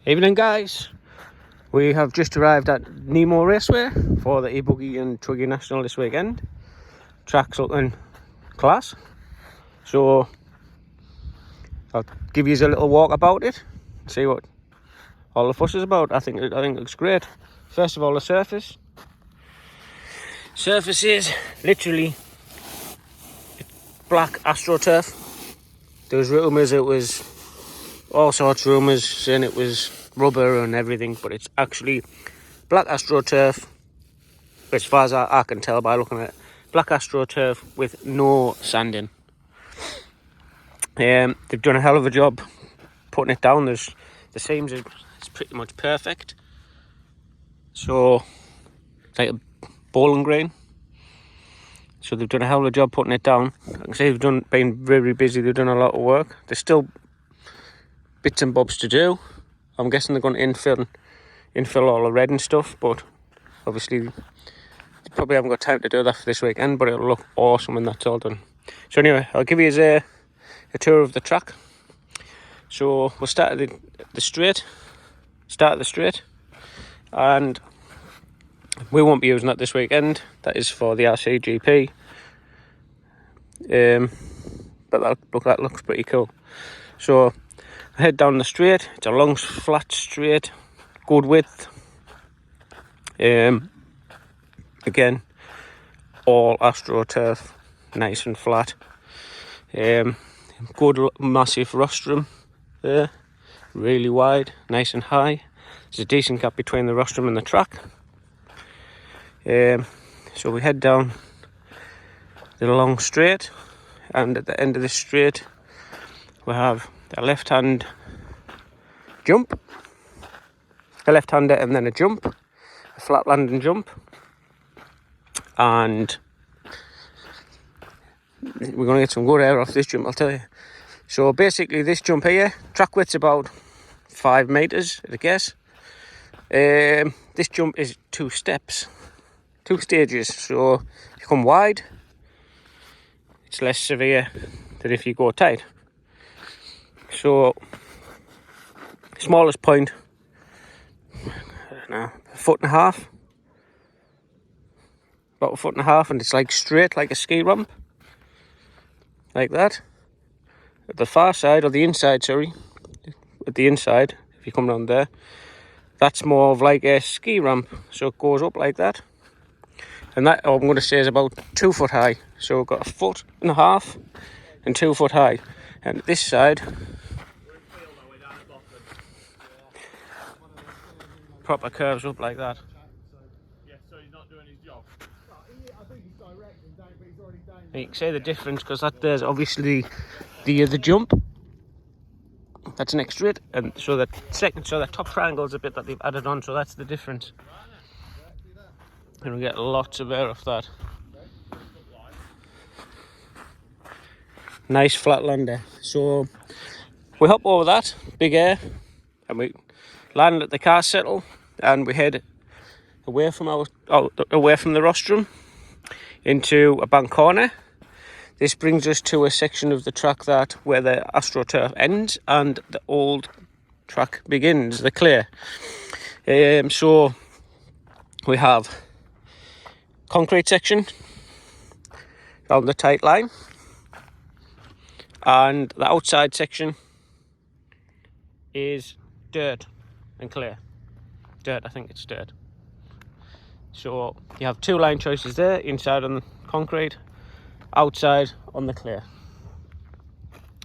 Evening guys, we have just arrived at Nemo Raceway for the EBuggy and BRCA National this weekend. Track's looking class, so I'll give you a little walk about it, see what all the fuss is about. I think it looks great. First of all, the surface. Surface is literally black AstroTurf. There was rumours it was all sorts of rumours saying it was rubber and everything, but it's actually black AstroTurf, as far as I can tell by looking at it. Black AstroTurf with no sanding. They've done a hell of a job putting it down. The seams are pretty much perfect. So it's like a bowling green. So they've done a hell of a job putting it down. I can say they've been very busy. They've done a lot of work. There's still bits and bobs to do. I'm guessing they're going to infill all the red and stuff, but obviously they probably haven't got time to do that for this weekend, but it'll look awesome when that's all done. So anyway, I'll give you a tour of the track. So we'll start at the straight, and we won't be using that this weekend. That is for the RCGP. But that looks pretty cool. So I head down the straight. It's a long flat straight, good width. Again, all AstroTurf, nice and flat. Good massive rostrum there, really wide, nice and high. There's a decent gap between the rostrum and the track. So we head down the long straight, and at the end of the straight we have a left-hand jump, a left-hander and then a jump, a flat landing jump, and we're going to get some good air off this jump, I'll tell you. So basically this jump here, track width's about 5 meters, I guess. This jump is 2 steps, 2 stages. So if you come wide, it's less severe than if you go tight. So smallest point, I don't know, a foot and a half, about a foot and a half, and it's like straight like a ski ramp, like that. At the far side, or the inside, sorry, at the inside, if you come down there, that's more of like a ski ramp, so it goes up like that. And that, I'm going to say, is about 2 foot high. So we've got a foot and a half and 2 foot high. And this side, proper curves up like that. So he's not doing his job. And you can see the difference, because there's obviously the other jump. That's next to it, and so that top triangle is a bit that they've added on. So that's the difference. And we get lots of air off that. Nice flat lander. So we hop over that big air, and we land at the car settle, and we head away from the rostrum into a bank corner. This brings us to a section of the track where the AstroTurf ends and the old track begins, the clear. So we have concrete section down the tight line, and the outside section is dirt and clear. Dirt, I think it's dirt. So you have 2 line choices there, inside on the concrete, outside on the clear.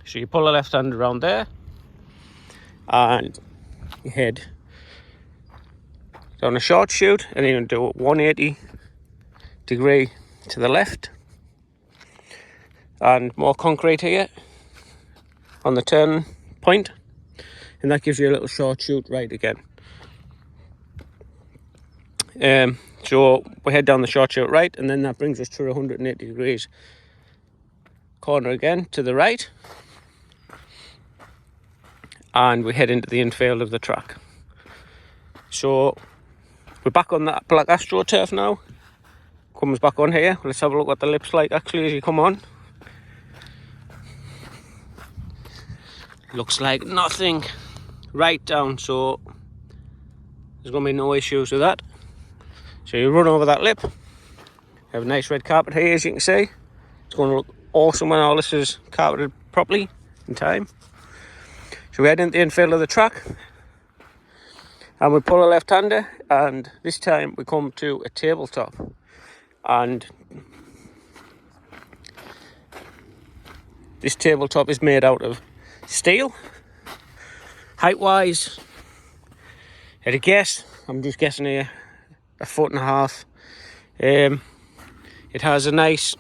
So you pull a left hand around there, and you head down a short chute, and then you do a 180 degree to the left, and more concrete here on the turn point, and that gives you a little short chute right again. So we head down the short chute right, and then that brings us to 180 degrees corner again to the right, and we head into the infield of the track. So we're back on that black AstroTurf now. Comes back on here. Let's have a look what the lip's like actually as you come on. Looks like nothing. right down, so there's going to be no issues with that. So you run over that lip. You have a nice red carpet here, as you can see. It's going to look awesome when all this is carpeted properly in time. So we head into the infield of the track and we pull a left-hander, and this time we come to a tabletop, and this tabletop is made out of steel. Height-wise, at a guess, I'm just guessing here, 1.5 foot. It has a nice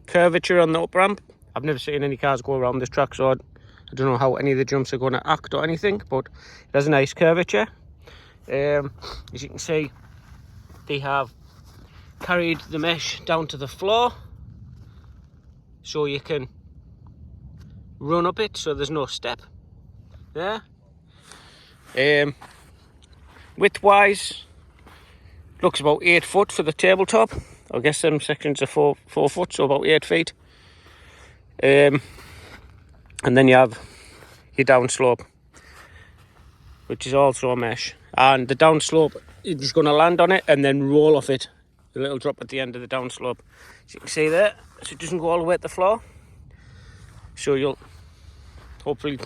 curvature on the up ramp. I've never seen any cars go around this track, so I don't know how any of the jumps are going to act or anything, but it has a nice curvature. As you can see, they have carried the mesh down to the floor so you can run up it, so there's no step there. Width wise, looks about 8 foot for the tabletop. I guess them sections are 4 foot, so about 8 feet. And then you have your downslope, which is also a mesh. And the downslope, you're just going to land on it and then roll off it. A little drop at the end of the downslope. As you can see there, so it doesn't go all the way at the floor. So you'll hopefully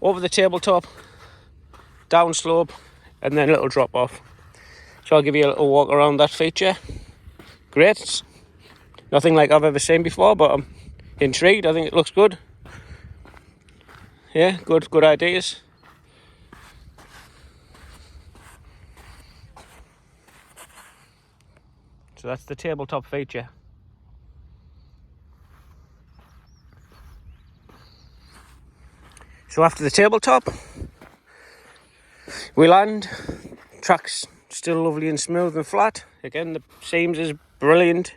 over the tabletop, downslope, and then a little drop off. So I'll give you a little walk around that feature. Great. It's nothing like I've ever seen before, but I'm intrigued. I think it looks good. Yeah, good ideas. So that's the tabletop feature. So after the tabletop, we land. Track's still lovely and smooth and flat. Again, the seams is brilliant.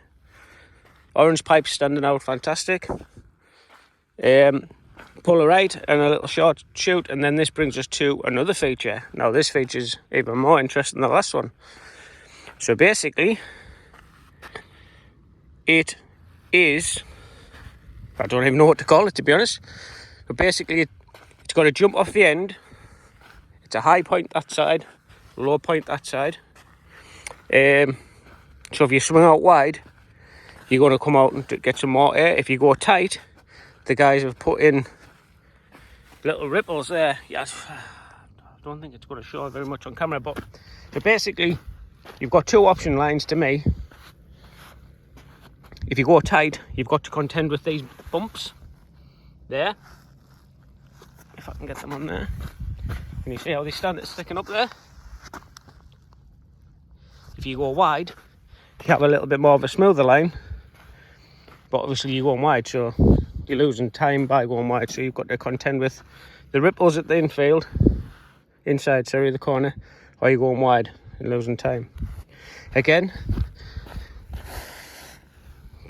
Orange pipes standing out fantastic. Pull a right and a little short shoot, and then this brings us to another feature. Now this feature is even more interesting than the last one. So basically, it is, I don't even know what to call it, to be honest, but basically it's got a jump off the end. It's a high point that side, low point that side. So if you swing out wide, you're going to come out and get some more air. If you go tight, the guys have put in little ripples there. Yes, I don't think it's going to show very much on camera, but so basically you've got two option lines to me. If you go tight, you've got to contend with these bumps there. If I can get them on there. Can you see how they stand sticking up there? If you go wide, you have a little bit more of a smoother line, but obviously you're going wide, so you're losing time by going wide, so you've got to contend with the ripples at the inside the corner, or you're going wide and losing time. Again,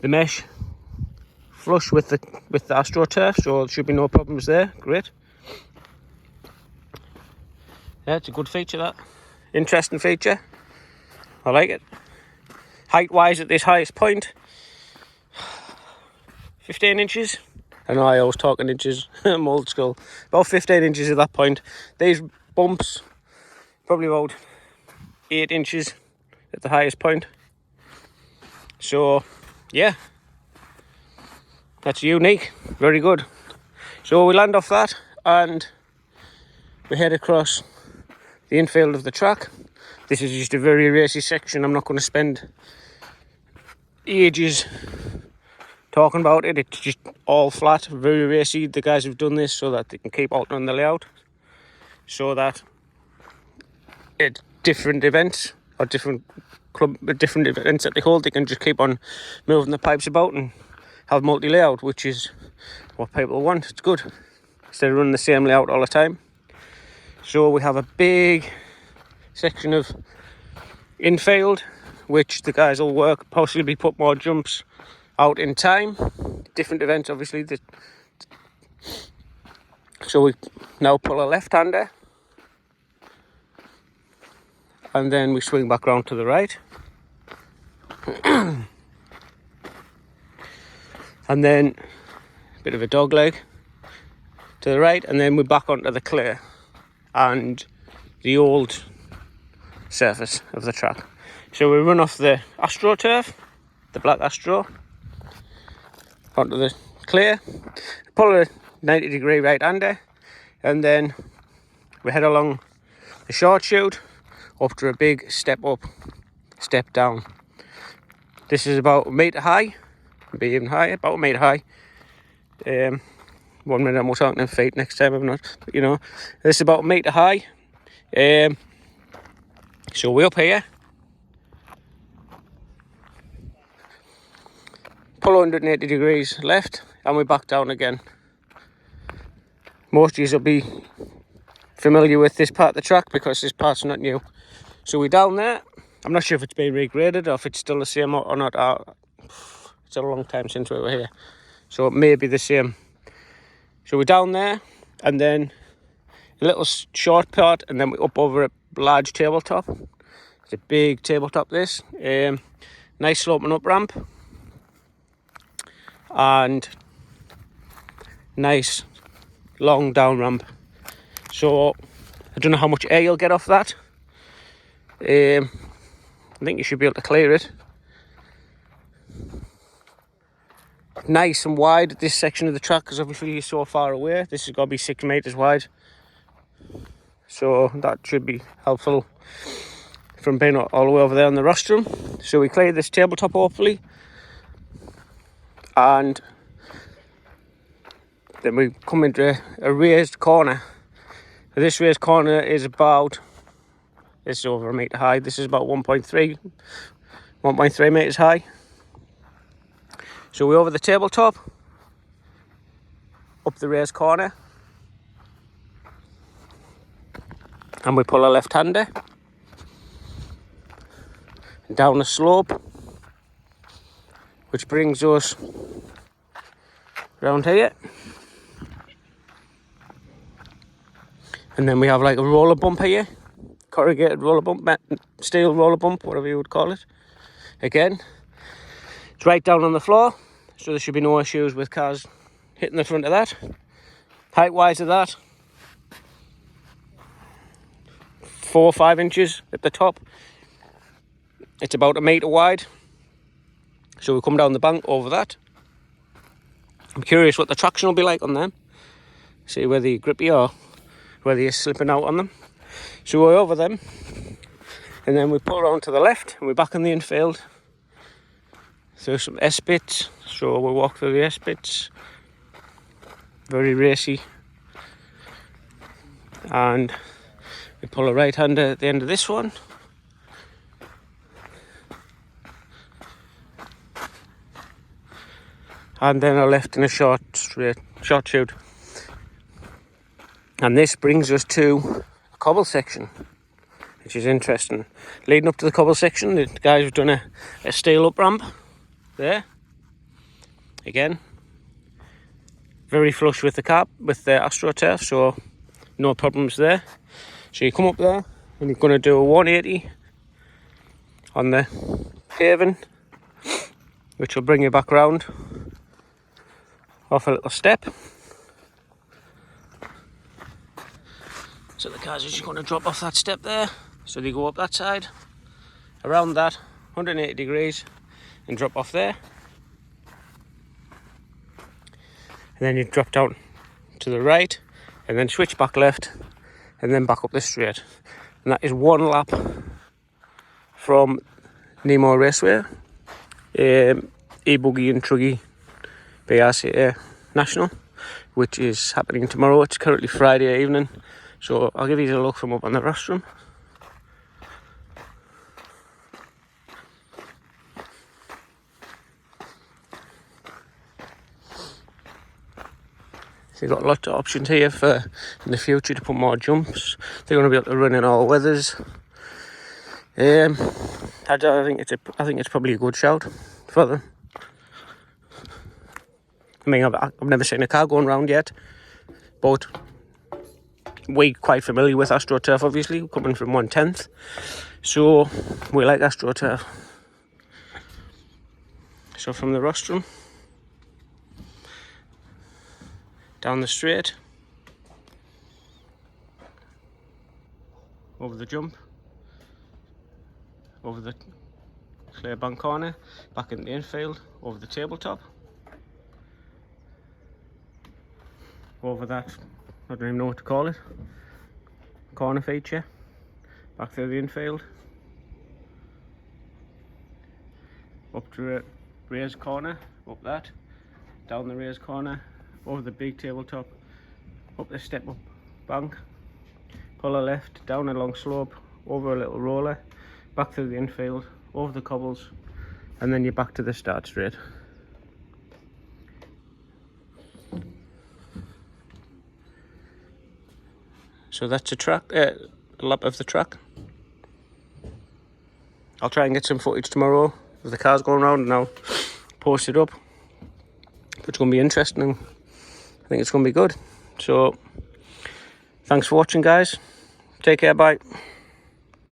the mesh flush with the AstroTurf, so there should be no problems there. Great. Yeah, it's a good feature, that. Interesting feature. I like it. Height wise at this highest point, 15 inches. I know I always talk in inches, I'm old school. About 15 inches at that point. These bumps, probably about 8 inches at the highest point. So, yeah, that's unique, very good. So we land off that and we head across the infield of the track. This is just a very racy section. I'm not going to spend ages talking about it. It's just all flat, very racy. The guys have done this so that they can keep altering the layout, so that at different events or different events that they hold, they can just keep on moving the pipes about and have multi-layout, which is what people want. It's good, instead of running the same layout all the time. So we have a big section of infield, which the guys will work, possibly put more jumps out in time. Different events, obviously. So we now pull a left-hander, and then we swing back round to the right. And then a bit of a dog leg to the right, and then we're back onto the clear. and the old surface of the track. So we run off the AstroTurf, the black Astro, onto the clay, pull a 90-degree right-hander, and then we head along the short chute up to a big step up, step down. This is about a metre high, maybe even higher, about a metre high. 1 minute I'm talking in feet, next time I'm not, but you know, this is about a metre high. So we're up here, pull 180 degrees left, and we're back down again. Most of you will be familiar with this part of the track because this part's not new. So we're down there. I'm not sure if it's been regraded or if it's still the same or not. It's a long time since we were here, so it may be the same. So we're down there, and then a little short part, and then we're up over a large tabletop. It's a big tabletop, this. Nice sloping up ramp, and nice long down ramp. So I don't know how much air you'll get off that. I think you should be able to clear it. Nice and wide at this section of the track, because obviously you're so far away. This has got to be 6 meters wide, so that should be helpful from being all the way over there on the rostrum. So we clear this tabletop hopefully, and then we come into a raised corner. This raised corner is about, it's over a metre high. This is about 1.3 metres high. So we're over the tabletop, up the raised corner, and we pull a left-hander down a slope, which brings us round here. And then we have like a roller bump here, corrugated roller bump, steel roller bump, whatever you would call it. Again, it's right down on the floor, so there should be no issues with cars hitting the front of that. Height wise of that, 4 or 5 inches at the top. It's about a metre wide, so we come down the bank over that. I'm curious what the traction will be like on them, see whether you're grippy or whether you're slipping out on them. So we're over them, and then we pull around to the left, and we're back in the infield through some S-bits. So we'll walk through the S-bits, very racy, and we pull a right-hander at the end of this one, and then a left in a short chute. And this brings us to a cobble section, which is interesting. Leading up to the cobble section, the guys have done a steel up ramp there. Again, very flush with the AstroTurf, so no problems there. So you come up there and you're going to do a 180 on the paving, which will bring you back round off a little step. So the cars are just going to drop off that step there. So they go up that side, around that, 180 degrees, and drop off there. And then you drop down to the right, and then switch back left, and then back up the straight. And that is one lap from Nemo Raceway, EBuggy and Truggy BRCA National, which is happening tomorrow. It's currently Friday evening, so I'll give you a look from up on the rostrum. So you've got lots of options here for in the future to put more jumps. They're going to be able to run in all weathers. I think it's probably a good shout for them. I mean, I've never seen a car going round yet, but we're quite familiar with AstroTurf, obviously, coming from 1/10th, so we like AstroTurf. So from the rostrum down the straight, over the jump, over the clear bank corner, back in the infield, over the tabletop, over that, I don't even know what to call it, corner feature, back through the infield, up to raised corner, up that, down the raised corner, over the big tabletop, up the step up bank, pull a left, down a long slope, over a little roller, back through the infield, over the cobbles, and then you're back to the start straight. So that's a lap of the track. I'll try and get some footage tomorrow of the cars going around and I'll post it up. It's going to be interesting and I think it's going to be good. So thanks for watching, guys. Take care, bye.